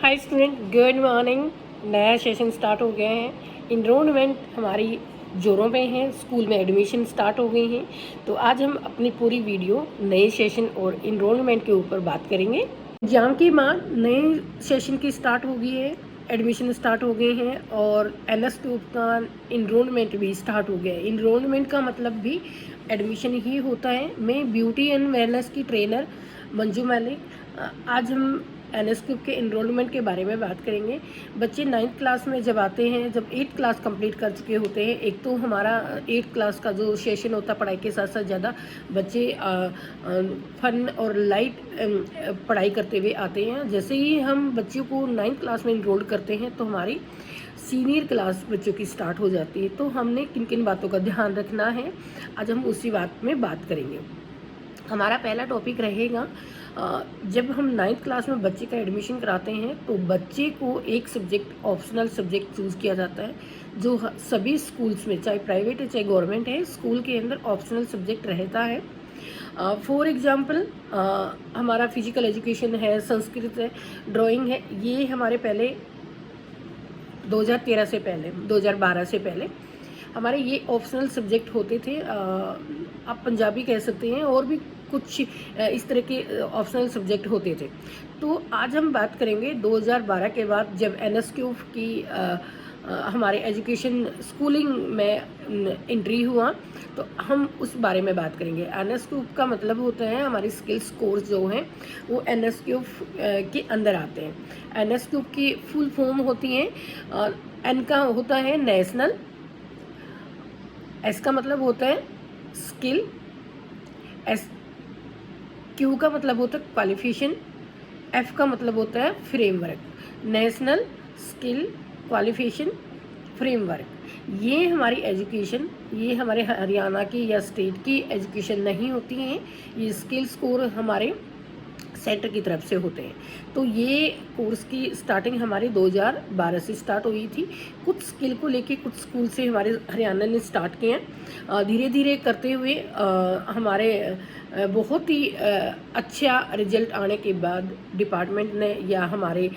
Hi student, good morning. नया session start हो गया है। इनरोलमेंट हमारी जोरों पे है, स्कूल में एडमिशन स्टार्ट हो गई हैं। तो आज हम अपनी पूरी वीडियो नए सेशन और इनरोलमेंट के ऊपर बात करेंगे। एग्जाम के बाद नए सेशन की स्टार्ट हो गई है, एडमिशन स्टार्ट हो गए हैं और एनएस ट्यूब का इनरोलमेंट भी स्टार्ट हो गया है। इनरोलमेंट का मतलब भी एडमिशन ही होता है। मैं ब्यूटी एंड वेलनेस की ट्रेनर मंजू मलिक। आज हम एनएस क्यूब के इनरोलमेंट के बारे में बात करेंगे। बच्चे 9th क्लास में जब आते हैं, जब 8th क्लास कंप्लीट कर चुके होते हैं, एक तो हमारा 8th क्लास का जो सेशन होता है पढ़ाई के साथ साथ ज़्यादा बच्चे फन और लाइट पढ़ाई करते हुए आते हैं। जैसे ही हम बच्चों को 9th क्लास में इनरोल करते हैं तो हमारी सीनियर क्लास बच्चों की स्टार्ट हो जाती है। तो हमने किन किन बातों का ध्यान रखना है, आज हम उसी बात में बात करेंगे। हमारा पहला टॉपिक रहेगा, जब हम 9th क्लास में बच्चे का एडमिशन कराते हैं तो बच्चे को एक सब्जेक्ट ऑप्शनल सब्जेक्ट चूज़ किया जाता है, जो सभी स्कूल्स में, चाहे प्राइवेट है चाहे गवर्नमेंट है, स्कूल के अंदर ऑप्शनल सब्जेक्ट रहता है। फॉर एग्जांपल हमारा फिजिकल एजुकेशन है, संस्कृत है, ड्राइंग है। ये हमारे पहले 2013 से पहले, 2012 से पहले हमारे ये ऑप्शनल सब्जेक्ट होते थे। आप पंजाबी कह सकते हैं, और भी कुछ इस तरह के ऑप्शनल सब्जेक्ट होते थे। तो आज हम बात करेंगे 2012 के बाद जब एनएसक्यूब की हमारे एजुकेशन स्कूलिंग में एंट्री हुआ, तो हम उस बारे में बात करेंगे। एनएसक्यूब का मतलब होता है, हमारी स्किल्स कोर्स जो हैं वो एनएसक्यूब के अंदर आते हैं। एनएसक्यूब की फुल फॉर्म होती है, एन का होता है नेशनल, एस का मतलब होता है स्किल, एस क्यू का मतलब होता है क्वालिफिकेशन, एफ का मतलब होता है framework. National skill qualification framework, ये हमारी एजुकेशन, ये हमारे हरियाणा की या स्टेट की एजुकेशन नहीं होती हैं। ये स्किल स्कोर हमारे सेंटर की तरफ से होते हैं। तो ये कोर्स की स्टार्टिंग हमारे 2012 से स्टार्ट हुई थी। कुछ स्किल को लेके कुछ स्कूल से हमारे हरियाणा ने स्टार्ट किए हैं। धीरे धीरे करते हुए हमारे बहुत ही अच्छा रिजल्ट आने के बाद डिपार्टमेंट ने या हमारे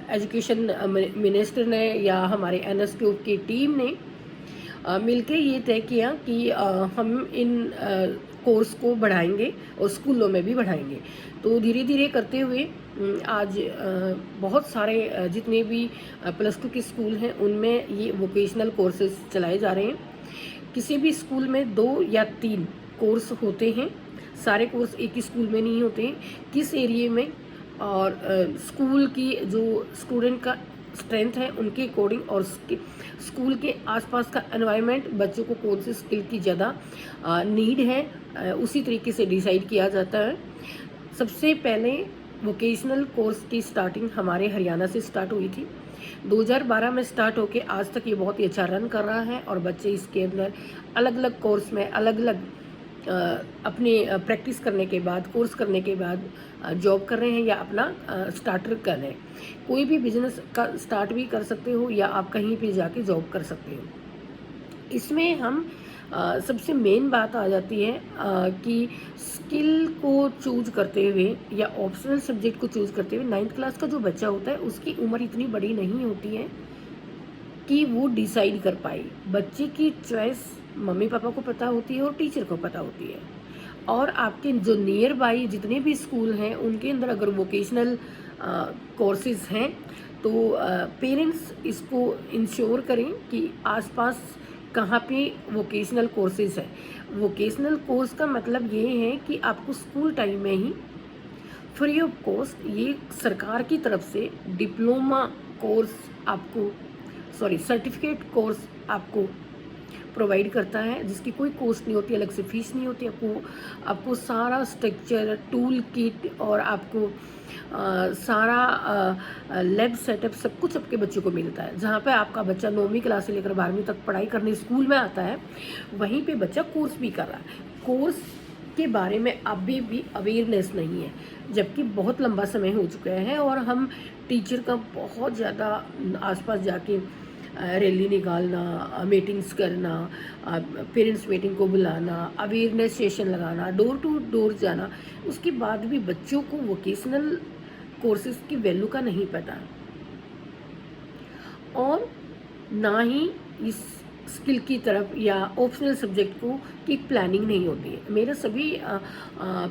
एजुकेशन मिनिस्टर ने या हमारे एनएसक्यूब की टीम ने मिलके ये तय किया कि हम इन कोर्स को बढ़ाएंगे और स्कूलों में भी बढ़ाएंगे। तो धीरे धीरे करते हुए आज बहुत सारे जितने भी +2 के स्कूल हैं उनमें ये वोकेशनल कोर्सेज चलाए जा रहे हैं। किसी भी स्कूल में 2 या 3 कोर्स होते हैं, सारे कोर्स एक ही स्कूल में नहीं होते हैं। किस एरिए में और स्कूल की जो स्टूडेंट का स्ट्रेंथ है उनके अकॉर्डिंग, और स्कूल के आसपास का एनवायरनमेंट, बच्चों को कौन सी स्किल की ज़्यादा नीड है, उसी तरीके से डिसाइड किया जाता है। सबसे पहले वोकेशनल कोर्स की स्टार्टिंग हमारे हरियाणा से स्टार्ट हुई थी। 2012 में स्टार्ट होके आज तक ये बहुत ही अच्छा रन कर रहा है और बच्चे इसके अंदर अलग अलग कोर्स में अलग अलग अपनी प्रैक्टिस करने के बाद, कोर्स करने के बाद जॉब कर रहे हैं या अपना स्टार्टर कर रहे हैं। कोई भी बिजनेस का स्टार्ट भी कर सकते हो या आप कहीं भी जाके जॉब कर सकते हो। इसमें हम सबसे मेन बात आ जाती है कि स्किल को चूज करते हुए या ऑप्शनल सब्जेक्ट को चूज करते हुए 9th क्लास का जो बच्चा होता है उसकी उम्र इतनी बड़ी नहीं होती है कि वो डिसाइड कर पाए। बच्चे की चॉइस मम्मी पापा को पता होती है और टीचर को पता होती है। और आपके जो नियर बाई जितने भी स्कूल हैं उनके अंदर अगर वोकेशनल कोर्सेज हैं तो पेरेंट्स इसको इंश्योर करें कि आसपास कहाँ पे वोकेशनल कोर्सेज है। वोकेशनल कोर्स का मतलब ये है कि आपको स्कूल टाइम में ही फ्री ऑफ कॉस्ट ये सरकार की तरफ से डिप्लोमा कोर्स आपको, सर्टिफिकेट कोर्स आपको प्रोवाइड करता है, जिसकी कोई कॉस्ट नहीं होती, अलग से फीस नहीं होती। आपको सारा स्ट्रक्चर, टूल किट और आपको सारा लैब सेटअप सब कुछ आपके बच्चों को मिलता है। जहाँ पे आपका बच्चा 9वीं क्लास से लेकर 12वीं तक पढ़ाई करने स्कूल में आता है, वहीं पे बच्चा कोर्स भी कर रहा है। कोर्स के बारे में अभी भी अवेयरनेस नहीं है, जबकि बहुत लंबा समय हो चुका है और हम टीचर का बहुत ज़्यादा आसपास जाके रैली निकालना, मीटिंग्स करना, पेरेंट्स मीटिंग को बुलाना, अवेयरनेस सेशन लगाना, डोर टू डोर जाना, उसके बाद भी बच्चों को वोकेशनल कोर्सेज की वैल्यू का नहीं पता और ना ही इस स्किल की तरफ या ऑप्शनल सब्जेक्ट को की प्लानिंग नहीं होती है। मेरा सभी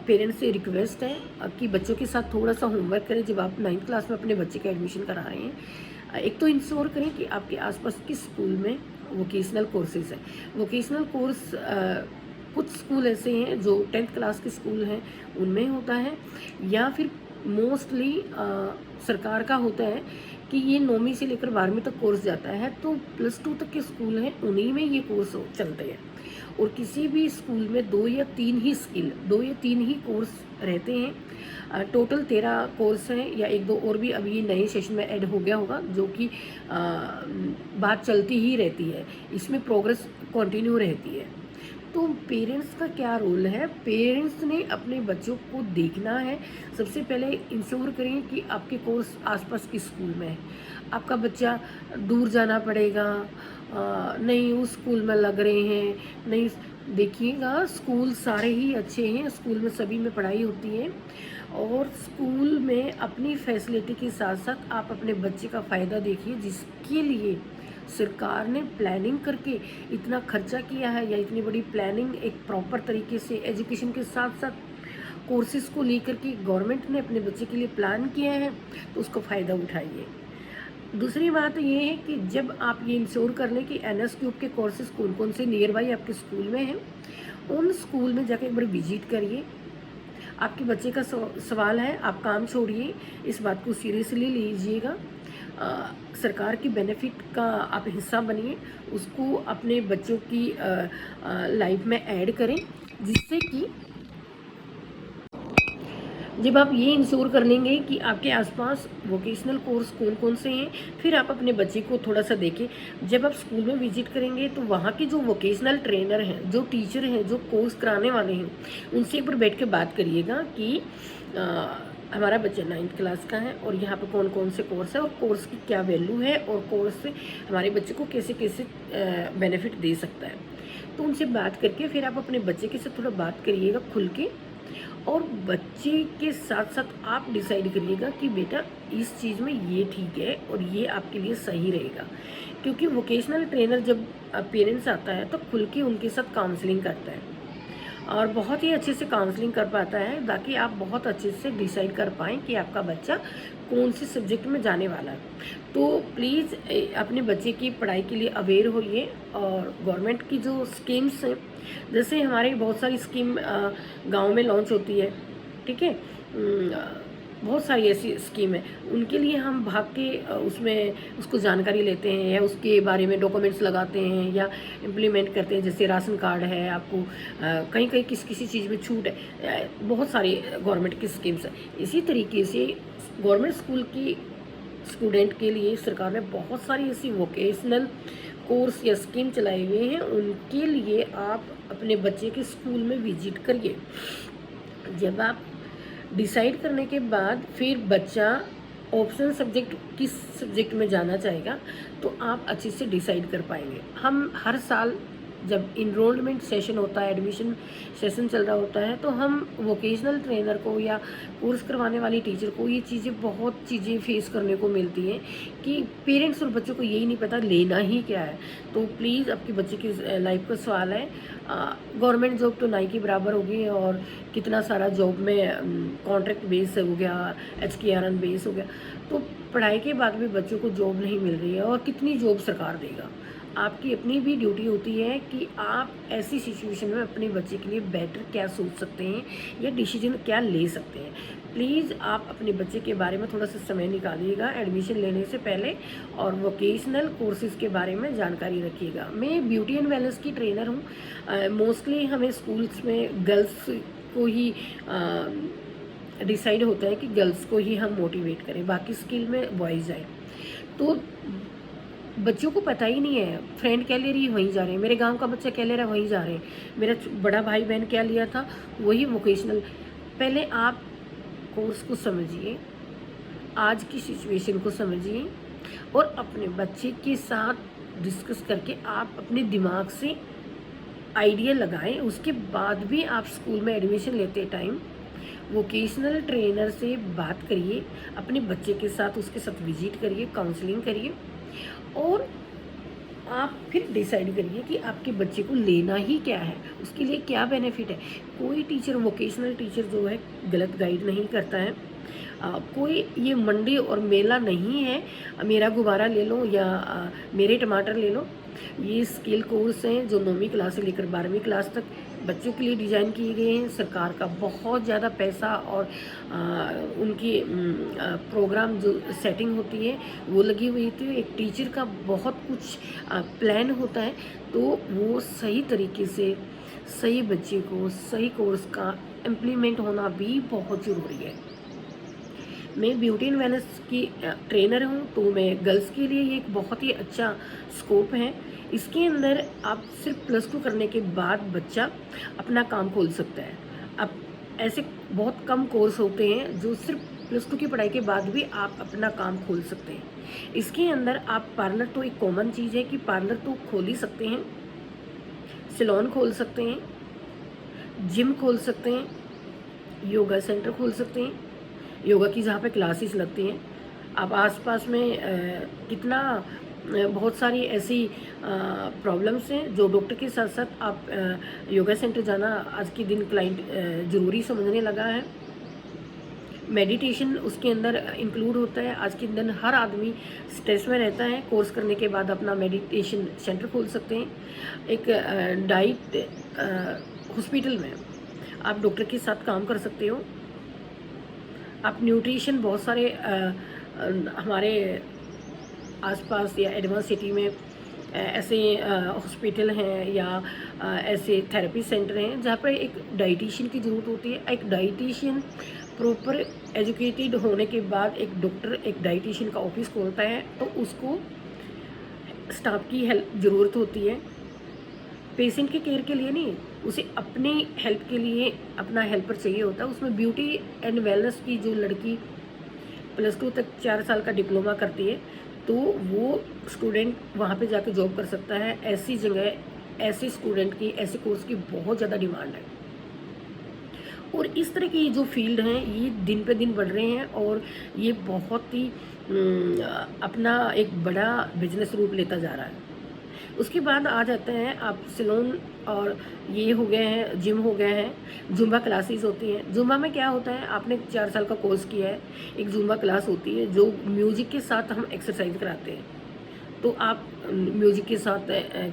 पेरेंट्स से रिक्वेस्ट है कि बच्चों के साथ थोड़ा सा होमवर्क करें जब आप 9th क्लास में अपने बच्चे का एडमिशन करा रहे हैं। एक तो इंश्योर करें कि आपके आसपास किस स्कूल में वोकेशनल कोर्सेज हैं। वोकेशनल कोर्स कुछ स्कूल ऐसे हैं जो 10th क्लास के स्कूल हैं उनमें होता है, या फिर मोस्टली सरकार का होता है कि ये 9वीं से लेकर 12वीं तक कोर्स जाता है, तो +2 तक के स्कूल हैं उन्हीं में ये कोर्स चलते हैं। और किसी भी स्कूल में 2 या 3 ही कोर्स रहते हैं। टोटल 13 कोर्स हैं, या 1-2 और भी अभी ये नए सेशन में ऐड हो गया होगा, जो कि बात चलती ही रहती है, इसमें प्रोग्रेस कंटिन्यू रहती है। तो पेरेंट्स का क्या रोल है? पेरेंट्स ने अपने बच्चों को देखना है। सबसे पहले इंश्योर करें कि आपके कोर्स आसपास किस स्कूल में है। आपका बच्चा दूर जाना पड़ेगा, नहीं उस स्कूल में लग रहे हैं, नहीं, देखिएगा स्कूल सारे ही अच्छे हैं, स्कूल में सभी में पढ़ाई होती है और स्कूल में अपनी फैसिलिटी के साथ साथ आप अपने बच्चे का फ़ायदा देखिए, जिसके लिए सरकार ने प्लानिंग करके इतना खर्चा किया है, या इतनी बड़ी प्लानिंग एक प्रॉपर तरीके से एजुकेशन के साथ साथ कोर्सेज को लेकर के गवर्नमेंट ने अपने बच्चे के लिए प्लान किया है, तो उसका फ़ायदा उठाइए। दूसरी बात ये है कि जब आप ये इंश्योर कर लें कि NS क्यूब के कोर्सेज कौन कौन से नियर बाई आपके स्कूल में हैं, उन स्कूल में जाकर एक बार विजिट करिए। आपके बच्चे का सवाल है, आप काम छोड़िए, इस बात को सीरियसली लीजिएगा। सरकार की बेनिफिट का आप हिस्सा बनिए, उसको अपने बच्चों की लाइफ में ऐड करें, जिससे कि जब आप ये इंश्योर कर लेंगे कि आपके आसपास वोकेशनल कोर्स कौन कौन से हैं, फिर आप अपने बच्चे को थोड़ा सा देखें। जब आप स्कूल में विजिट करेंगे तो वहाँ के जो वोकेशनल ट्रेनर हैं, जो टीचर हैं, जो कोर्स कराने वाले हैं, उनसे एक बार बैठ के बात करिएगा कि हमारा बच्चा 9th क्लास का है और यहाँ पर कौन कौन से कोर्स है और कोर्स की क्या वैल्यू है और कोर्स से हमारे बच्चे को कैसे कैसे बेनिफिट दे सकता है। तो उनसे बात करके फिर आप अपने बच्चे के साथ थोड़ा बात करिएगा खुल के, और बच्चे के साथ साथ आप डिसाइड करिएगा कि बेटा इस चीज़ में ये ठीक है और ये आपके लिए सही रहेगा। क्योंकि वोकेशनल ट्रेनर जब पेरेंट्स आता है तो खुल के उनके साथ काउंसलिंग करता है और बहुत ही अच्छे से काउंसलिंग कर पाता है, ताकि आप बहुत अच्छे से डिसाइड कर पाएँ कि आपका बच्चा कौन से सब्जेक्ट में जाने वाला है। तो प्लीज़ अपने बच्चे की पढ़ाई के लिए अवेयर होइए, और गवर्नमेंट की जो स्कीम्स हैं, जैसे हमारी बहुत सारी स्कीम गांव में लॉन्च होती है, ठीक है, बहुत सारी ऐसी स्कीम है, उनके लिए हम भाग के उसमें उसको जानकारी लेते हैं या उसके बारे में डॉक्यूमेंट्स लगाते हैं या इम्प्लीमेंट करते हैं। जैसे राशन कार्ड है, आपको कहीं कहीं किसी चीज़ में छूट है, बहुत सारी गवर्नमेंट की स्कीम्स है। इसी तरीके से गवर्नमेंट स्कूल की स्टूडेंट के लिए सरकार ने बहुत सारी ऐसी वोकेशनल कोर्स या स्कीम चलाए हुए हैं, उनके लिए आप अपने बच्चे के स्कूल में विजिट करिए। जब आप डिसाइड करने के बाद फिर बच्चा ऑप्शनल सब्जेक्ट किस सब्जेक्ट में जाना चाहेगा, तो आप अच्छे से डिसाइड कर पाएंगे। हम हर साल जब इनरोलमेंट सेशन होता है, एडमिशन सेशन चल रहा होता है, तो हम वोकेशनल ट्रेनर को या कोर्स करवाने वाली टीचर को ये बहुत चीज़ें फेस करने को मिलती हैं कि पेरेंट्स और बच्चों को यही नहीं पता लेना ही क्या है। तो प्लीज़ आपके बच्चे की लाइफ का सवाल है, गवर्नमेंट जॉब तो नाई के बराबर होगी, और कितना सारा जॉब में कॉन्ट्रैक्ट बेस हो गया, HKRN बेस हो गया, तो पढ़ाई के बाद भी बच्चों को जॉब नहीं मिल रही है, और कितनी जॉब सरकार देगा। आपकी अपनी भी ड्यूटी होती है कि आप ऐसी सिचुएशन में अपने बच्चे के लिए बेटर क्या सोच सकते हैं या डिसीजन क्या ले सकते हैं। प्लीज़ आप अपने बच्चे के बारे में थोड़ा सा समय निकालिएगा एडमिशन लेने से पहले, और वोकेशनल कोर्सेज़ के बारे में जानकारी रखिएगा। मैं ब्यूटी एंड वेलनेस की ट्रेनर हूँ। मोस्टली हमें स्कूल्स में गर्ल्स को ही डिसाइड होता है कि गर्ल्स को ही हम मोटिवेट करें, बाकी स्किल में बॉयज़ आए। तो बच्चों को पता ही नहीं है, फ्रेंड क्या ले रही है वहीं जा रहे हैं, मेरे गांव का बच्चा क्या ले रहा है वहीं जा रहे हैं, मेरा बड़ा भाई बहन क्या लिया था वही वोकेशनल। पहले आप कोर्स को समझिए, आज की सिचुएशन को समझिए, और अपने बच्चे के साथ डिस्कस करके आप अपने दिमाग से आइडिया लगाएं। उसके बाद भी आप स्कूल में एडमिशन लेते टाइम वोकेशनल ट्रेनर से बात करिए, अपने बच्चे के साथ उसके साथ विजिट करिए, काउंसलिंग करिए और आप फिर डिसाइड करिए कि आपके बच्चे को लेना ही क्या है, उसके लिए क्या बेनिफिट है। कोई टीचर, वोकेशनल टीचर जो है गलत गाइड नहीं करता है। कोई ये मंडी और मेला नहीं है, मेरा गुब्बारा ले लो या मेरे टमाटर ले लो। ये स्किल कोर्स हैं जो 9वीं क्लास से लेकर 12वीं क्लास तक बच्चों के लिए डिज़ाइन किए गए हैं। सरकार का बहुत ज़्यादा पैसा और उनकी प्रोग्राम जो सेटिंग होती है वो लगी हुई थी। एक टीचर का बहुत कुछ प्लान होता है, तो वो सही तरीके से सही बच्चे को सही कोर्स का इम्प्लीमेंट होना भी बहुत ज़रूरी है। मैं ब्यूटी एंड वेलनेस की ट्रेनर हूँ, तो मैं गर्ल्स के लिए ये एक बहुत ही अच्छा स्कोप है। इसके अंदर आप सिर्फ +2 करने के बाद बच्चा अपना काम खोल सकता है। अब ऐसे बहुत कम कोर्स होते हैं जो सिर्फ +2 की पढ़ाई के बाद भी आप अपना काम खोल सकते हैं। इसके अंदर आप पार्लर, तो एक कॉमन चीज़ है कि पार्लर तो खोल ही सकते हैं, सैलून खोल सकते हैं, जिम खोल सकते हैं, योगा सेंटर खोल सकते हैं, योगा की जहाँ पे क्लासेस लगती हैं। आप आसपास में बहुत सारी ऐसी प्रॉब्लम्स हैं जो डॉक्टर के साथ साथ आप योगा सेंटर जाना आज के दिन क्लाइंट ज़रूरी समझने लगा है। मेडिटेशन उसके अंदर इंक्लूड होता है। आज के दिन हर आदमी स्ट्रेस में रहता है, कोर्स करने के बाद अपना मेडिटेशन सेंटर खोल सकते हैं। एक डाइट हॉस्पिटल में आप डॉक्टर के साथ काम कर सकते हो। आप न्यूट्रिशन, बहुत सारे हमारे आसपास या एडवांस सिटी में ऐसे हॉस्पिटल हैं या ऐसे थेरेपी सेंटर हैं जहाँ पर एक डाइटिशियन की ज़रूरत होती है। एक डाइटिशियन प्रॉपर एजुकेटेड होने के बाद एक डॉक्टर एक डाइटिशियन का ऑफिस खोलता है, तो उसको स्टाफ की हेल्प ज़रूरत होती है। पेशेंट के केयर के लिए नहीं, उसे अपनी हेल्प के लिए अपना हेल्पर चाहिए होता है। उसमें ब्यूटी एंड वेलनेस की जो लड़की +2 तक 4 साल का डिप्लोमा करती है, तो वो स्टूडेंट वहाँ पे जाके जॉब कर सकता है। ऐसी जगह ऐसे स्टूडेंट की, ऐसे कोर्स की बहुत ज़्यादा डिमांड है। और इस तरह की जो फील्ड हैं ये दिन पे दिन बढ़ रहे हैं और ये बहुत ही अपना एक बड़ा बिजनेस रूप लेता जा रहा है। उसके बाद आ जाते हैं आप सैलून, और ये हो गए हैं जिम हो गए हैं, जुम्बा क्लासेस होती हैं। जुम्बा में क्या होता है, आपने 4 साल का कोर्स किया है, एक जुम्बा क्लास होती है जो म्यूजिक के साथ हम एक्सरसाइज कराते हैं। तो आप म्यूजिक के साथ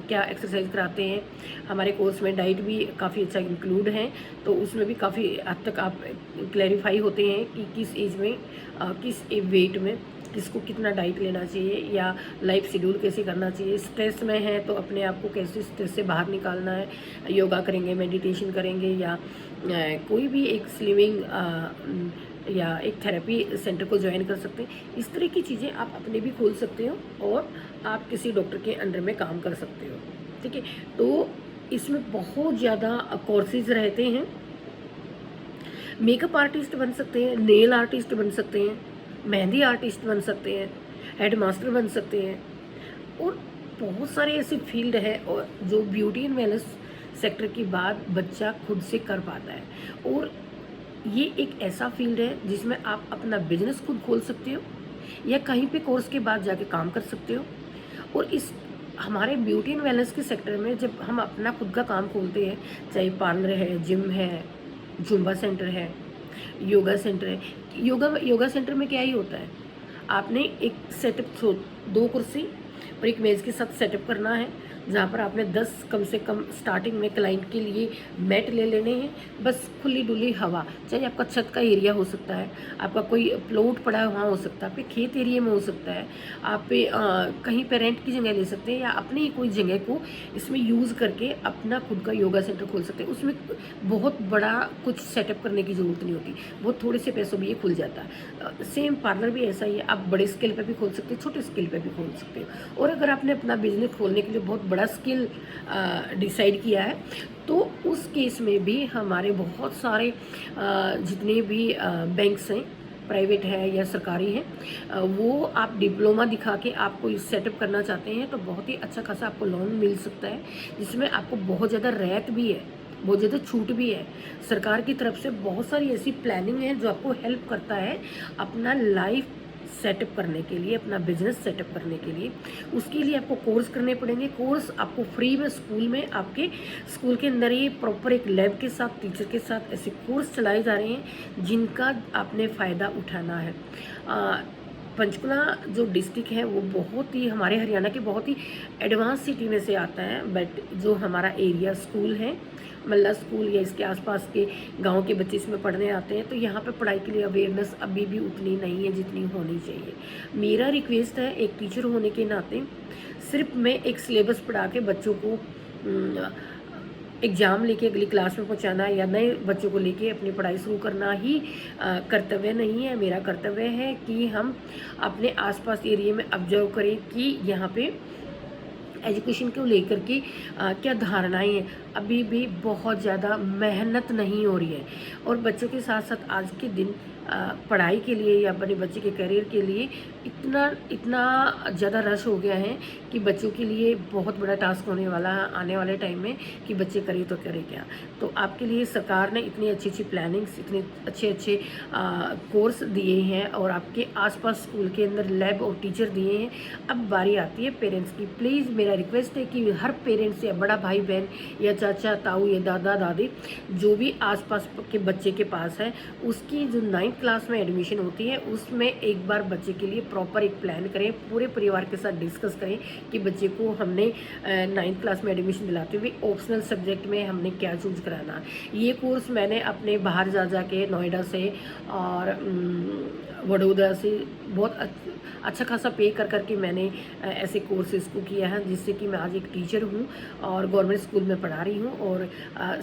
क्या एक्सरसाइज कराते हैं, हमारे कोर्स में डाइट भी काफ़ी अच्छा इंक्लूड है, तो उसमें भी काफ़ी हद तक आप क्लैरिफाई होते हैं कि किस एज में किस वेट में किसको कितना डाइट लेना चाहिए या लाइफ शेड्यूल कैसे करना चाहिए। स्ट्रेस में है तो अपने आप को कैसे स्ट्रेस से बाहर निकालना है, योगा करेंगे, मेडिटेशन करेंगे या कोई भी एक स्लिमिंग या एक थेरेपी सेंटर को ज्वाइन कर सकते हैं। इस तरह की चीज़ें आप अपने भी खोल सकते हो और आप किसी डॉक्टर के अंडर में काम कर सकते हो। ठीक है, तो इसमें बहुत ज़्यादा कोर्सेज रहते हैं। मेकअप आर्टिस्ट बन सकते हैं, नेल आर्टिस्ट बन सकते हैं, मेहंदी आर्टिस्ट बन सकते हैं, हेड मास्टर बन सकते हैं, और बहुत सारे ऐसे फील्ड है और जो ब्यूटी एंड वेलनेस सेक्टर के बाद बच्चा खुद से कर पाता है। और ये एक ऐसा फील्ड है जिसमें आप अपना बिजनेस खुद खोल सकते हो या कहीं पे कोर्स के बाद जाके काम कर सकते हो। और इस हमारे ब्यूटी एंड वेलनेस के सेक्टर में जब हम अपना खुद का काम खोलते हैं, चाहे पार्लर है, जिम है, जुम्बा सेंटर है, योगा सेंटर है। योगा सेंटर में क्या ही होता है, आपने एक सेटअप 2 कुर्सी और एक मेज़ के साथ सेटअप करना है, जहाँ पर आपने 10 कम से कम स्टार्टिंग में क्लाइंट के लिए मैट ले लेने हैं। बस खुली डुली हवा, चाहे आपका छत का एरिया हो सकता है, आपका कोई प्लॉट पड़ा है वहाँ हो सकता है, आपके खेत एरिया में हो सकता है, आप कहीं पे रेंट की जगह ले सकते हैं या अपनी ही कोई जगह को इसमें यूज़ करके अपना खुद का योगा सेंटर खोल सकते हैं। उसमें बहुत बड़ा कुछ सेटअप करने की ज़रूरत नहीं होती, बहुत थोड़े से पैसों में ये खुल जाता है। सेम पार्लर भी ऐसा ही है, आप बड़े स्केल पर भी खोल सकते हो, छोटे स्केल पर भी खोल सकते हो। और अगर आपने अपना बिजनेस खोलने के लिए बहुत बड़ा स्किल डिसाइड किया है, तो उस केस में भी हमारे बहुत सारे जितने भी बैंक्स हैं, प्राइवेट है या सरकारी है, वो आप डिप्लोमा दिखा के आप कोई सेटअप करना चाहते हैं तो बहुत ही अच्छा खासा आपको लोन मिल सकता है, जिसमें आपको बहुत ज़्यादा रियायत भी है। बहुत ज़्यादा छूट भी है। सरकार की तरफ से बहुत सारी ऐसी प्लानिंग है जो आपको हेल्प करता है अपना लाइफ सेटअप करने के लिए, अपना बिजनेस सेटअप करने के लिए। उसके लिए आपको कोर्स करने पड़ेंगे। कोर्स आपको फ्री में स्कूल में, आपके स्कूल के अंदर ही प्रॉपर एक लैब के साथ, टीचर के साथ ऐसे कोर्स चलाए जा रहे हैं जिनका आपने फ़ायदा उठाना है। पंचकुला जो डिस्ट्रिक्ट है वो बहुत ही, हमारे हरियाणा के बहुत ही एडवांस सिटी में से आता है, बट जो हमारा एरिया स्कूल है, मल्ला स्कूल या इसके आसपास के गांव के बच्चे इसमें पढ़ने आते हैं, तो यहाँ पे पढ़ाई के लिए अवेयरनेस अभी भी उतनी नहीं है जितनी होनी चाहिए। मेरा रिक्वेस्ट है, एक टीचर होने के नाते सिर्फ मैं एक सिलेबस पढ़ा के बच्चों को एग्ज़ाम लेके अगली क्लास में पहुंचाना या नए बच्चों को लेके अपनी पढ़ाई शुरू करना ही कर्तव्य नहीं है। मेरा कर्तव्य है कि हम अपने आसपास एरिया में ऑब्जर्व करें कि यहाँ पे एजुकेशन को लेकर के क्या धारणाएं हैं। अभी भी बहुत ज़्यादा मेहनत नहीं हो रही है, और बच्चों के साथ साथ आज के दिन पढ़ाई के लिए या अपने बच्चे के करियर के लिए इतना ज़्यादा रश हो गया है कि बच्चों के लिए बहुत बड़ा टास्क होने वाला है आने वाले टाइम में कि बच्चे करें तो करें क्या। तो आपके लिए सरकार ने इतनी अच्छी अच्छी प्लानिंग्स, इतने अच्छे अच्छे कोर्स दिए हैं, और आपके आसपास स्कूल के अंदर लैब और टीचर दिए हैं। अब बारी आती है पेरेंट्स की। प्लीज़ मेरा रिक्वेस्ट है कि हर पेरेंट्स या बड़ा भाई बहन या चाचा ताऊ या दादा दादी जो भी आसपास के बच्चे के पास है, उसकी जो 9th क्लास में एडमिशन होती है उसमें एक बार बच्चे के लिए प्रॉपर एक प्लान करें, पूरे परिवार के साथ डिस्कस करें कि बच्चे को हमने 9th क्लास में एडमिशन दिलाते हुए ऑप्शनल सब्जेक्ट में हमने क्या चूज कराना। ये कोर्स मैंने अपने बाहर जा के नोएडा से और वडोदरा से बहुत अच्छा खासा पे कर करके मैंने ऐसे कोर्सेज को किया है, जिससे कि मैं आज एक टीचर हूँ और गवर्नमेंट स्कूल में पढ़ा रही हूँ, और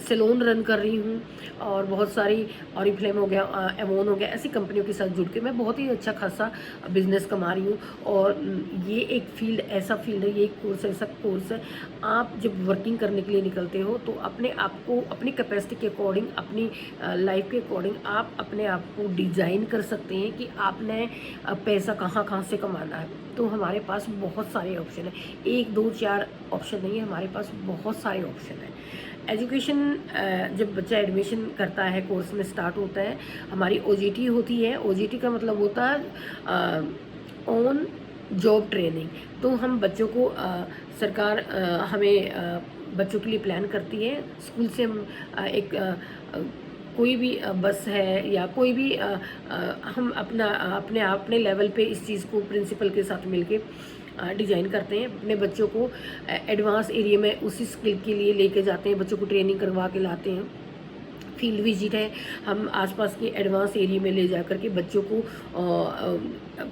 सैलून रन कर रही हूँ, और बहुत सारी ऑरिफ्लेम हो गया, एवोन हो गया, ऐसी कंपनियों के साथ जुड़ के मैं बहुत ही अच्छा खासा बिजनेस कमा रही हूँ। और ये एक फील्ड, ऐसा फील्ड है, ये एक कोर्स ऐसा कोर्स है, आप जब वर्किंग करने के लिए निकलते हो तो अपने आप को अपनी कैपेसिटी के अकॉर्डिंग, अपनी लाइफ के अकॉर्डिंग आप अपने आप को डिज़ाइन कर सकते हैं कि आपने पैसा कहाँ से कमाना है। तो हमारे पास बहुत सारे ऑप्शन हैं, 1 2 4 ऑप्शन नहीं है, हमारे पास बहुत सारे ऑप्शन हैं। एजुकेशन जब बच्चा एडमिशन करता है, कोर्स में स्टार्ट होता है, हमारी OJT होती है। OJT का मतलब होता है ऑन जॉब ट्रेनिंग। तो हम बच्चों को सरकार हमें बच्चों के लिए प्लान करती है। स्कूल से हम एक कोई भी बस है या कोई भी हम अपने लेवल पे इस चीज़ को प्रिंसिपल के साथ मिलके डिज़ाइन करते हैं। अपने बच्चों को एडवांस एरिया में उसी स्किल के लिए लेके जाते हैं, बच्चों को ट्रेनिंग करवा के लाते हैं। फील्ड विजिट है, हम आसपास के एडवांस एरिया में ले जा कर के बच्चों को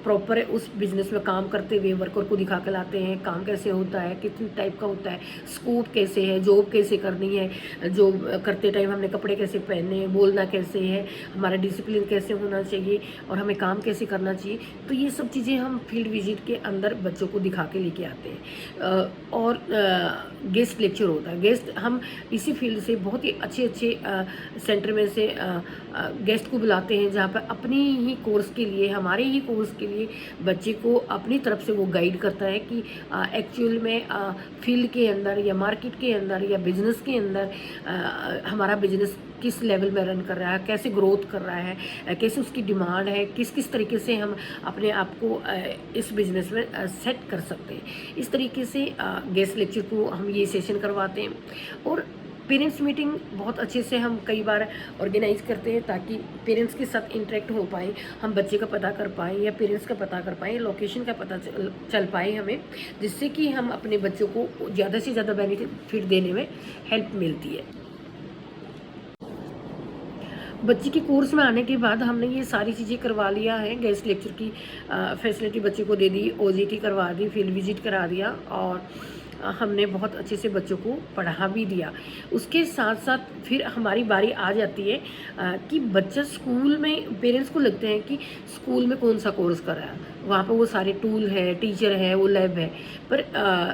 प्रॉपर उस बिज़नेस में काम करते हुए वर्कर को दिखा कर लाते हैं, काम कैसे होता है, कितने टाइप का होता है, स्कोप कैसे है, जॉब कैसे करनी है, जॉब करते टाइम हमने कपड़े कैसे पहनने हैं, बोलना कैसे है, हमारा डिसिप्लिन कैसे होना चाहिए, और हमें काम कैसे करना चाहिए। तो ये सब चीज़ें हम फील्ड विजिट के अंदर बच्चों को दिखा के लेके आते हैं। और गेस्ट लेक्चर होता है। गेस्ट हम इसी फील्ड से बहुत ही अच्छे सेंटर में से गेस्ट को बुलाते हैं, जहाँ पर अपनी ही कोर्स के लिए, हमारे ही कोर्स के लिए बच्चे को अपनी तरफ से वो गाइड करता है कि एक्चुअल में फील्ड के अंदर या मार्केट के अंदर या बिजनेस के अंदर हमारा बिजनेस किस लेवल में रन कर रहा है, कैसे ग्रोथ कर रहा है, कैसे उसकी डिमांड है, किस तरीके से हम अपने आप को इस बिज़नेस में सेट कर सकते हैं। इस तरीके से गेस्ट लेक्चर को हम ये सेशन करवाते हैं। और पेरेंट्स मीटिंग बहुत अच्छे से हम कई बार ऑर्गेनाइज करते हैं, ताकि पेरेंट्स के साथ इंटरेक्ट हो पाए, हम बच्चे का पता कर पाएँ या पेरेंट्स का पता कर पाएँ, लोकेशन का पता चल पाए हमें, जिससे कि हम अपने बच्चों को ज़्यादा से ज़्यादा बेनिफिट देने में हेल्प मिलती है। बच्चे के कोर्स में आने के बाद हमने ये सारी चीज़ें करवा लिया है, गेस्ट लेक्चर की फैसिलिटी बच्चे को दे दी, OJT करवा दी, फील्ड विजिट करा दिया, और हमने बहुत अच्छे से बच्चों को पढ़ा भी दिया। उसके साथ साथ फिर हमारी बारी आ जाती है कि बच्चा स्कूल में, पेरेंट्स को लगते हैं कि स्कूल में कौन सा कोर्स कर रहा है, वहाँ पर वो सारे टूल है, टीचर है, वो लैब है, पर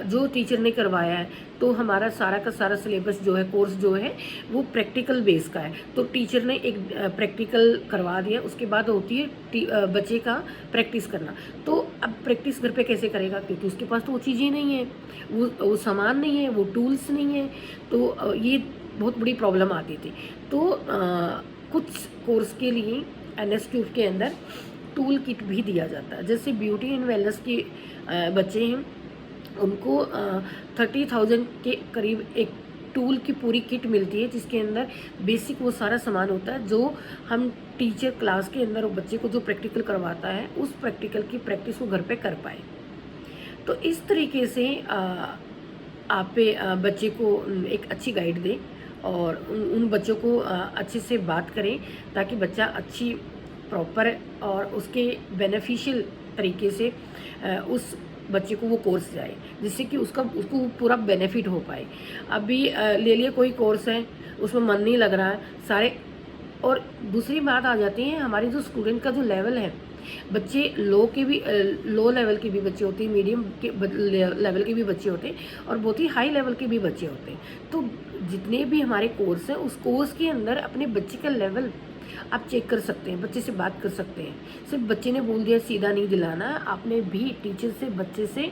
जो टीचर ने करवाया है, तो हमारा सारा का सारा सिलेबस जो है, कोर्स जो है, वो प्रैक्टिकल बेस का है। तो टीचर ने एक प्रैक्टिकल करवा दिया, उसके बाद होती है बच्चे का प्रैक्टिस करना। तो अब प्रैक्टिस घर पे कैसे करेगा, क्योंकि उसके पास तो वो चीज़ें नहीं है, वो सामान नहीं है, वो टूल्स नहीं है। तो ये बहुत बड़ी प्रॉब्लम आती थी। तो कुछ कोर्स के लिए NSQ के अंदर टूल किट भी दिया जाता है। जैसे ब्यूटी एंड वेलनेस के बच्चे हैं, उनको 30,000 के करीब एक टूल की पूरी किट मिलती है, जिसके अंदर बेसिक वो सारा सामान होता है जो हम टीचर क्लास के अंदर बच्चे को जो प्रैक्टिकल करवाता है उस प्रैक्टिकल की प्रैक्टिस वो घर पे कर पाए। तो इस तरीके से आप बच्चे को एक अच्छी गाइड दें और उन बच्चों को अच्छे से बात करें, ताकि बच्चा अच्छी प्रॉपर और उसके बेनिफिशियल तरीके से उस बच्चे को वो कोर्स जाए, जिससे कि उसको पूरा बेनिफिट हो पाए। अभी ले लिए कोई कोर्स है, उसमें मन नहीं लग रहा है सारे। और दूसरी बात आ जाती है, हमारे जो स्टूडेंट का जो लेवल है, बच्चे लो लेवल के भी बच्चे होते हैं, मीडियम के लेवल के भी बच्चे होते हैं और बहुत ही हाई लेवल के भी बच्चे होते हैं। तो जितने भी हमारे कोर्स हैं, उस कोर्स के अंदर अपने बच्चे का लेवल आप चेक कर सकते हैं, बच्चे से बात कर सकते हैं। सिर्फ बच्चे ने बोल दिया सीधा नहीं दिलाना, आपने भी टीचर से, बच्चे से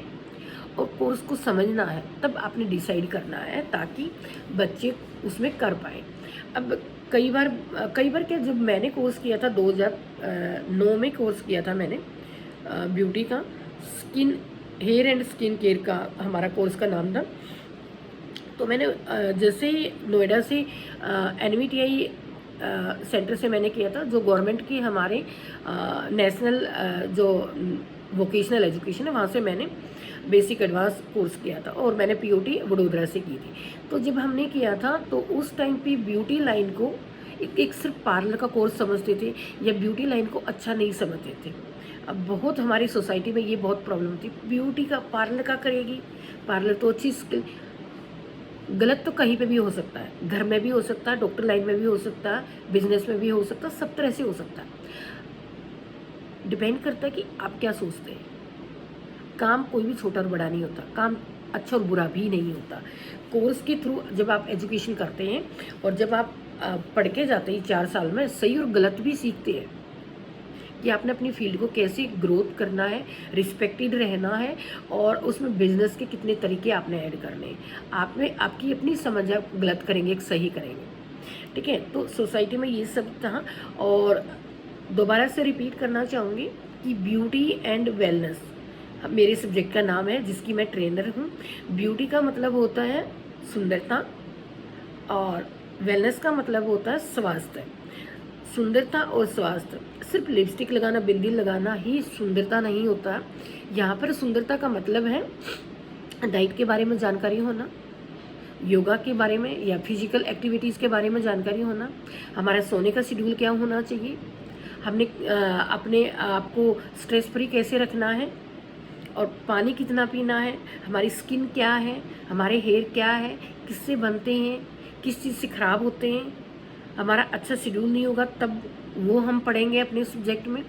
और कोर्स को समझना है, तब आपने डिसाइड करना है, ताकि बच्चे उसमें कर पाए। अब कई बार क्या, जब मैंने कोर्स किया था 2009 में कोर्स किया था मैंने ब्यूटी का, हेयर एंड स्किन केयर का हमारा कोर्स का नाम था। तो मैंने जैसे ही नोएडा से NVTI सेंटर से मैंने किया था, जो गवर्नमेंट की हमारे नेशनल जो वोकेशनल एजुकेशन है, वहाँ से मैंने बेसिक एडवांस कोर्स किया था और मैंने POT वडोदरा से की थी। तो जब हमने किया था तो उस टाइम पे ब्यूटी लाइन को एक सिर्फ पार्लर का कोर्स समझते थे, या ब्यूटी लाइन को अच्छा नहीं समझते थे। अब बहुत हमारी सोसाइटी में ये बहुत प्रॉब्लम थी, ब्यूटी का पार्लर का करेगी, पार्लर तो अच्छी स्किल, गलत तो कहीं पे भी हो सकता है, घर में भी हो सकता है, डॉक्टर लाइन में भी हो सकता है, बिजनेस में भी हो सकता है, सब तरह से हो सकता है। डिपेंड करता है कि आप क्या सोचते हैं। काम कोई भी छोटा और बड़ा नहीं होता, काम अच्छा और बुरा भी नहीं होता। कोर्स के थ्रू जब आप एजुकेशन करते हैं और जब आप पढ़ के जाते हैं 4 साल में, सही और गलत भी सीखते हैं कि आपने अपनी फील्ड को कैसे ग्रोथ करना है, रिस्पेक्टेड रहना है, और उसमें बिजनेस के कितने तरीके आपने ऐड करने हैं। आपने आपकी अपनी समझ, आप गलत करेंगे एक सही करेंगे, ठीक है। तो सोसाइटी में ये सब था। और दोबारा से रिपीट करना चाहूँगी कि ब्यूटी एंड वेलनेस मेरे सब्जेक्ट का नाम है, जिसकी मैं ट्रेनर हूँ। ब्यूटी का मतलब होता है सुंदरता और वेलनेस का मतलब होता है स्वास्थ्य। सुंदरता और स्वास्थ्य, सिर्फ लिपस्टिक लगाना, बिंदी लगाना ही सुंदरता नहीं होता। यहाँ पर सुंदरता का मतलब है डाइट के बारे में जानकारी होना, योगा के बारे में या फिजिकल एक्टिविटीज़ के बारे में जानकारी होना, हमारा सोने का शेड्यूल क्या होना चाहिए, हमने अपने आप को स्ट्रेस फ्री कैसे रखना है, और पानी कितना पीना है, हमारी स्किन क्या है, हमारे हेयर क्या है, किससे बनते हैं, किस चीज़ से ख़राब होते हैं, हमारा अच्छा शेड्यूल नहीं होगा तब वो हम पढ़ेंगे अपने सब्जेक्ट में।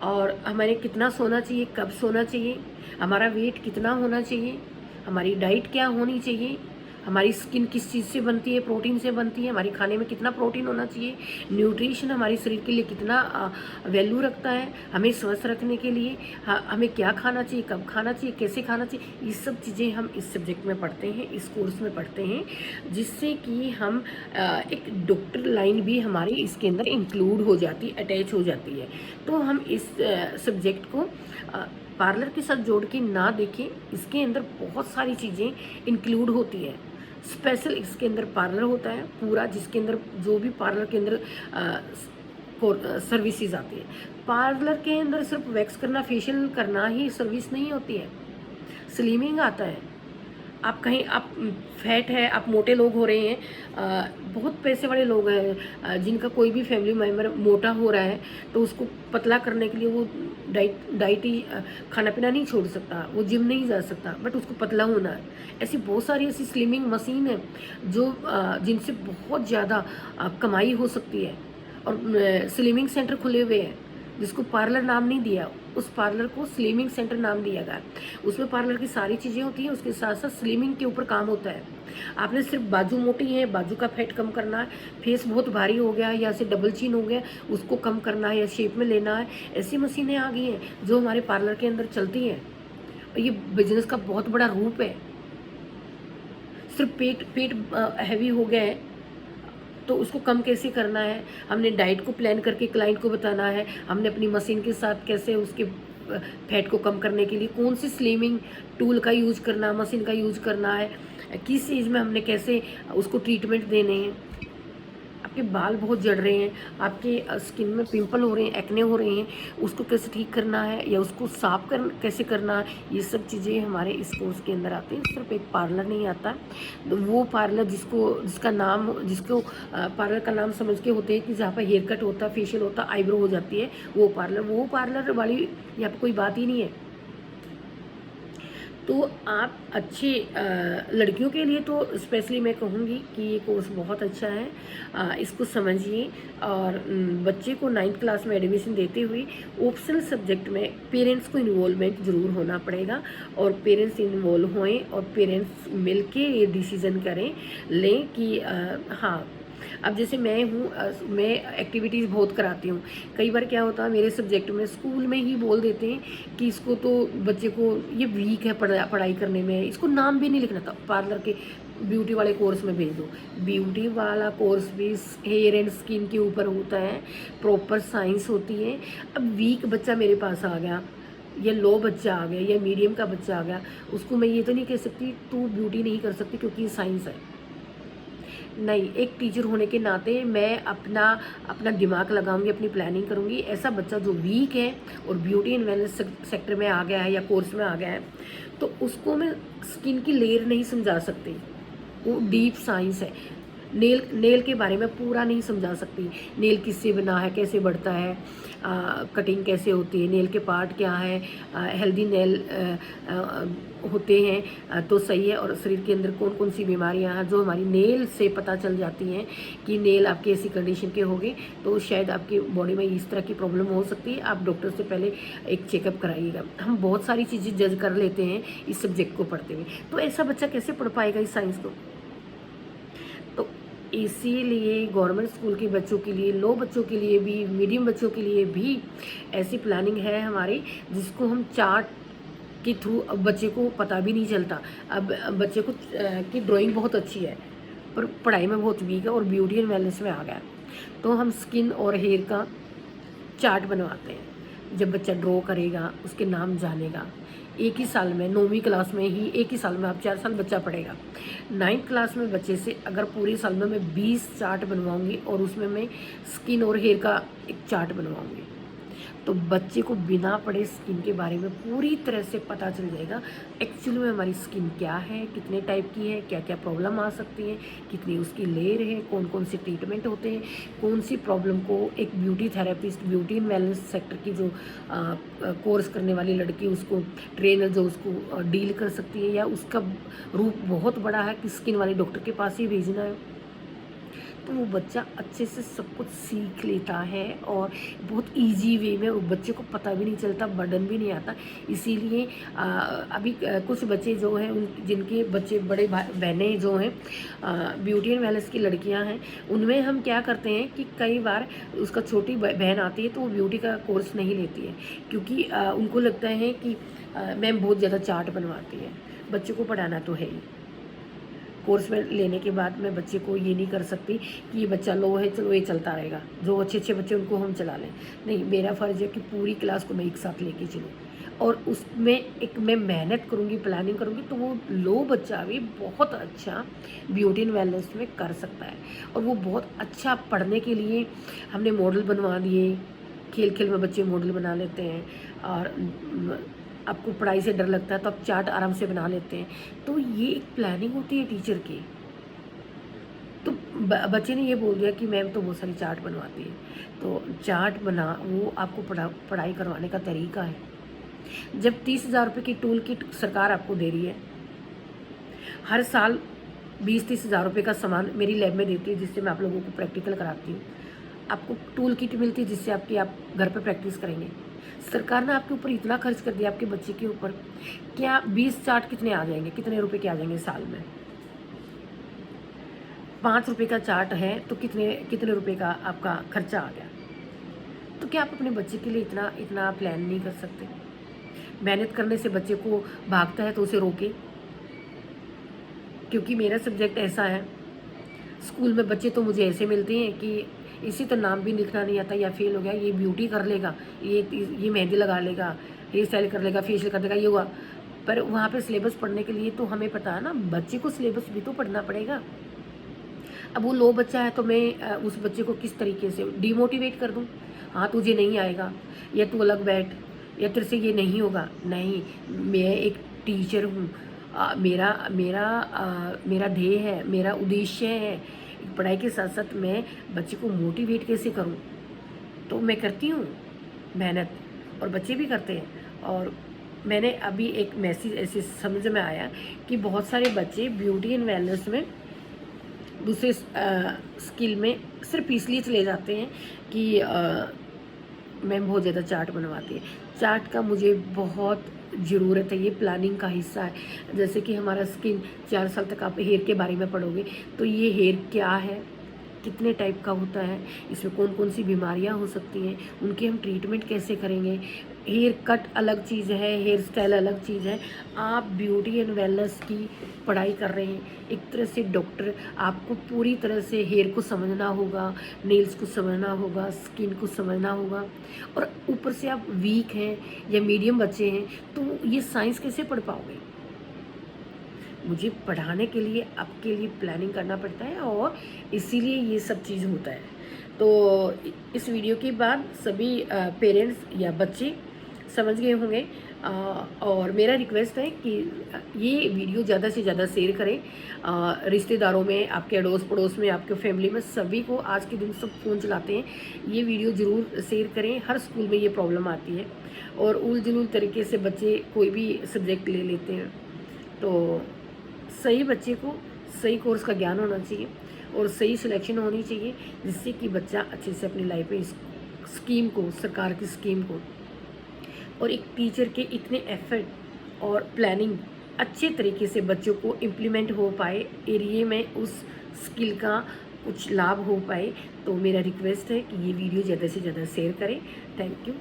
और हमें कितना सोना चाहिए, कब सोना चाहिए, हमारा वेट कितना होना चाहिए, हमारी डाइट क्या होनी चाहिए, हमारी स्किन किस चीज़ से बनती है, प्रोटीन से बनती है, हमारे खाने में कितना प्रोटीन होना चाहिए, न्यूट्रिशन हमारे शरीर के लिए कितना वैल्यू रखता है, हमें स्वस्थ रखने के लिए हमें क्या खाना चाहिए, कब खाना चाहिए, कैसे खाना चाहिए, ये सब चीज़ें हम इस सब्जेक्ट में पढ़ते हैं, इस कोर्स में पढ़ते हैं, जिससे कि हम एक डॉक्टर लाइन भी हमारी इसके अंदर इंक्लूड हो जाती, अटैच हो जाती है। तो हम इस सब्जेक्ट को पार्लर के साथ जोड़ के ना देखें, इसके अंदर बहुत सारी चीज़ें इंक्लूड होती है। स्पेशल इसके अंदर पार्लर होता है पूरा, जिसके अंदर जो भी पार्लर के अंदर सर्विसेज आती है। पार्लर के अंदर सिर्फ वैक्स करना, फेशियल करना ही सर्विस नहीं होती है, स्लिमिंग आता है। आप कहीं आप फैट है, आप मोटे लोग हो रहे हैं, बहुत पैसे वाले लोग हैं जिनका कोई भी फैमिली मेम्बर मोटा हो रहा है, तो उसको पतला करने के लिए वो डाइट ही खाना पीना नहीं छोड़ सकता, वो जिम नहीं जा सकता, बट उसको पतला होना है। ऐसी बहुत सारी ऐसी स्लिमिंग मशीन है जो जिनसे बहुत ज़्यादा कमाई हो सकती है। और स्लिमिंग सेंटर खुले हुए हैं, जिसको पार्लर नाम नहीं दिया, उस पार्लर को स्लिमिंग सेंटर नाम दिया गया। उसमें पार्लर की सारी चीज़ें होती हैं, उसके साथ साथ स्लिमिंग के ऊपर काम होता है। आपने सिर्फ बाजू मोटी है, बाजू का फैट कम करना है, फेस बहुत भारी हो गया या से डबल चिन हो गया, उसको कम करना है या शेप में लेना है, ऐसी मशीनें आ गई हैं जो हमारे पार्लर के अंदर चलती हैं। और ये बिजनेस का बहुत बड़ा रूप है। सिर्फ पेट हैवी हो गया है, तो उसको कम कैसे करना है, हमने डाइट को प्लान करके क्लाइंट को बताना है, हमने अपनी मशीन के साथ कैसे उसके फैट को कम करने के लिए कौन सी स्लिमिंग टूल का यूज़ करना, मशीन का यूज़ करना है, किस एज में हमने कैसे उसको ट्रीटमेंट देने हैं। आपके बाल बहुत झड़ रहे हैं, आपके स्किन में पिंपल हो रहे हैं, एक्ने हो रहे हैं, उसको कैसे ठीक करना है या उसको साफ कैसे करना है, ये सब चीज़ें हमारे इस कोर्स के अंदर आती हैं। सिर्फ एक पार्लर नहीं आता, तो वो पार्लर जिसको पार्लर का नाम समझ के होते हैं कि जहाँ पर हेयर कट होता है, फेशियल होता है, आईब्रो हो जाती है, वो पार्लर वाली यहाँ पर कोई बात ही नहीं है। तो आप अच्छे लड़कियों के लिए तो स्पेशली मैं कहूँगी कि ये कोर्स बहुत अच्छा है, इसको समझिए। और बच्चे को 9th क्लास में एडमिशन देते हुए ऑप्शनल सब्जेक्ट में पेरेंट्स को इन्वॉल्वमेंट ज़रूर होना पड़ेगा, और पेरेंट्स इन्वॉल्व होएं और पेरेंट्स मिलके ये डिसीज़न लें कि हाँ। अब जैसे मैं हूँ, मैं एक्टिविटीज़ बहुत कराती हूँ। कई बार क्या होता है मेरे सब्जेक्ट में स्कूल में ही बोल देते हैं कि इसको तो बच्चे को ये वीक है पढ़ाई करने में, इसको नाम भी नहीं लिखना था, पार्लर के ब्यूटी वाले कोर्स में भेज दो। ब्यूटी वाला कोर्स भी हेयर एंड स्किन के ऊपर होता है, प्रॉपर साइंस होती है। अब वीक बच्चा मेरे पास आ गया या लो बच्चा आ गया या मीडियम का बच्चा आ गया, उसको मैं ये तो नहीं कह सकती तू ब्यूटी नहीं कर सकती क्योंकि ये साइंस है। नहीं, एक टीचर होने के नाते मैं अपना दिमाग लगाऊंगी, अपनी प्लानिंग करूंगी। ऐसा बच्चा जो वीक है और ब्यूटी एंड वेलनेस सेक्टर में आ गया है या कोर्स में आ गया है, तो उसको मैं स्किन की लेयर नहीं समझा सकती, वो डीप साइंस है। नेल के बारे में पूरा नहीं समझा सकती, नेल किससे बना है, कैसे बढ़ता है, कटिंग कैसे होती है, नेल के पार्ट क्या है, हेल्दी नेल होते हैं तो सही है, और शरीर के अंदर कौन कौन सी बीमारियां हैं जो हमारी नेल से पता चल जाती हैं कि नेल आपके ऐसी कंडीशन के होंगे तो शायद आपकी बॉडी में इस तरह की प्रॉब्लम हो सकती है। आप डॉक्टर से पहले एक चेकअप कराइएगा। हम बहुत सारी चीज़ें जज कर लेते हैं इस सब्जेक्ट को पढ़ते हुए, तो ऐसा बच्चा कैसे पढ़ पाएगा इस साइंस को। तो इसीलिए गवर्नमेंट स्कूल के बच्चों के लिए, लो बच्चों के लिए भी, मीडियम बच्चों के लिए भी ऐसी प्लानिंग है हमारी, जिसको हम चार्ट के थ्रू, अब बच्चे को पता भी नहीं चलता। अब बच्चे को की ड्राइंग बहुत अच्छी है पर पढ़ाई में बहुत वीक है और ब्यूटी एंड वेलनेस में आ गया, तो हम स्किन और हेयर का चार्ट बनवाते हैं। जब बच्चा ड्रॉ करेगा, उसके नाम जानेगा, एक ही साल में 9वीं क्लास में ही एक ही साल में आप 4 साल बच्चा पढ़ेगा। 9th क्लास में बच्चे से अगर पूरे साल में मैं 20 चार्ट बनवाऊंगी और उसमें मैं स्किन और हेयर का एक चार्ट बनवाऊंगी, तो बच्चे को बिना पढ़े स्किन के बारे में पूरी तरह से पता चल जाएगा एक्चुअली में हमारी स्किन क्या है, कितने टाइप की है, क्या क्या प्रॉब्लम आ सकती है, कितनी उसकी लेयर है, कौन कौन से ट्रीटमेंट होते हैं, कौन सी प्रॉब्लम को एक beauty therapist, beauty and wellness sector की जो कोर्स करने वाली लड़की, उसको ट्रेनर जो उसको डील कर सकती है, या उसका रूप बहुत बड़ा है कि स्किन वाले डॉक्टर के पास ही भेजना है, तो वो बच्चा अच्छे से सब कुछ सीख लेता है और बहुत इजी वे में, वो बच्चे को पता भी नहीं चलता, बर्डन भी नहीं आता। इसीलिए अभी कुछ बच्चे जो हैं, उन जिनके बच्चे बड़े बहनें जो हैं, ब्यूटी एंड वेलनेस की लड़कियां हैं, उनमें हम क्या करते हैं कि कई बार उसका छोटी बहन आती है तो वो ब्यूटी का कोर्स नहीं लेती है, क्योंकि उनको लगता है कि मैम बहुत ज़्यादा चार्ट बनवाती है। बच्चे को पढ़ाना तो है ही, कोर्स में लेने के बाद मैं बच्चे को ये नहीं कर सकती कि ये बच्चा लो है चलो ये चलता रहेगा, जो अच्छे अच्छे बच्चे उनको हम चला लें। नहीं, मेरा फ़र्ज़ है कि पूरी क्लास को मैं एक साथ लेके चलूँ और उसमें एक मैं मेहनत करूँगी, प्लानिंग करूँगी, तो वो लो बच्चा भी बहुत अच्छा ब्यूटी एंड वेलनेस में कर सकता है। और वो बहुत अच्छा पढ़ने के लिए हमने मॉडल बनवा दिए, खेल खेल में बच्चे मॉडल बना लेते हैं, और आपको पढ़ाई से डर लगता है तो आप चार्ट आराम से बना लेते हैं। तो ये एक प्लानिंग होती है टीचर की। तो बच्चे ने ये बोल दिया कि मैम तो बहुत सारी चार्ट बनवाती है, तो चार्ट वो आपको पढ़ाई करवाने का तरीका है। जब 30,000 रुपये की टूल किट सरकार आपको दे रही है, हर साल 20-30 हज़ार रुपये का सामान मेरी लैब में देती है, जिससे मैं आप लोगों को प्रैक्टिकल कराती हूँ। आपको टूल किट मिलती है जिससे आप घर पर प्रैक्टिस करेंगे। सरकार ने आपके ऊपर इतना खर्च कर दिया आपके बच्चे के ऊपर, क्या 20 चार्ट कितने आ जाएंगे, कितने रुपए के आ जाएंगे साल में? 5 रुपये का चार्ट है तो कितने रुपए का आपका खर्चा आ गया। तो क्या आप अपने बच्चे के लिए इतना प्लान नहीं कर सकते? मेहनत करने से बच्चे को भागता है तो उसे रोके, क्योंकि मेरा सब्जेक्ट ऐसा है, स्कूल में बच्चे तो मुझे ऐसे मिलते हैं कि इसी तो नाम भी लिखना नहीं आता या फेल हो गया, ये ब्यूटी कर लेगा, ये मेहंदी लगा लेगा, हेयर स्टाइल कर लेगा, फेशियल कर लेगा, ये हुआ। पर वहाँ पे सिलेबस पढ़ने के लिए तो हमें पता है ना, बच्चे को सिलेबस भी तो पढ़ना पड़ेगा। अब वो लो बच्चा है तो मैं उस बच्चे को किस तरीके से डिमोटिवेट कर दूँ, हाँ तुझे नहीं आएगा, या तू अलग बैठ, या तेरे से ये नहीं होगा। नहीं, मैं एक टीचर हूँ, मेरा मेरा मेरा ध्येय है, मेरा उद्देश्य है पढ़ाई के साथ साथ मैं बच्चे को मोटिवेट कैसे करूँ। तो मैं करती हूँ मेहनत, और बच्चे भी करते हैं। और मैंने अभी एक मैसेज ऐसे समझ में आया कि बहुत सारे बच्चे ब्यूटी एंड वेलनेस में दूसरे स्किल में सिर्फ इसलिए चले जाते हैं कि मैम बहुत ज़्यादा चार्ट बनवाती है। चार्ट का मुझे बहुत ज़रूरत है, ये प्लानिंग का हिस्सा है। जैसे कि हमारा स्किन 4 साल तक आप हेयर के बारे में पढ़ोगे, तो ये हेयर क्या है, कितने टाइप का होता है, इसमें कौन कौन सी बीमारियां हो सकती हैं, उनके हम ट्रीटमेंट कैसे करेंगे। हेयर कट अलग चीज़ है, हेयर स्टाइल अलग चीज़ है। आप ब्यूटी एंड वेलनेस की पढ़ाई कर रहे हैं, एक तरह से डॉक्टर, आपको पूरी तरह से हेयर को समझना होगा, नेल्स को समझना होगा, स्किन को समझना होगा। और ऊपर से आप वीक हैं या मीडियम बच्चे हैं तो ये साइंस कैसे पढ़ पाओगे। मुझे पढ़ाने के लिए आपके लिए प्लानिंग करना पड़ता है, और इसीलिए ये सब चीज़ होता है। तो इस वीडियो के बाद सभी पेरेंट्स या बच्चे समझ गए होंगे। और मेरा रिक्वेस्ट है कि ये वीडियो ज़्यादा से ज़्यादा शेयर करें रिश्तेदारों में, आपके अड़ोस पड़ोस में, आपके फैमिली में, सभी को। आज के दिन सब फ़ोन चलाते हैं, ये वीडियो ज़रूर शेयर करें। हर स्कूल में ये प्रॉब्लम आती है, और उल जुलूल तरीके से बच्चे कोई भी सब्जेक्ट ले लेते हैं। तो सही बच्चे को सही कोर्स का ज्ञान होना चाहिए, और सही सिलेक्शन होनी चाहिए, जिससे कि बच्चा अच्छे से अपनी लाइफ में इस स्कीम को, सरकार की स्कीम को, और एक टीचर के इतने एफर्ट और प्लानिंग अच्छे तरीके से बच्चों को इम्प्लीमेंट हो पाए, एरिए में उस स्किल का कुछ लाभ हो पाए। तो मेरा रिक्वेस्ट है कि ये वीडियो ज़्यादा से ज़्यादा शेयर करें। Thank you.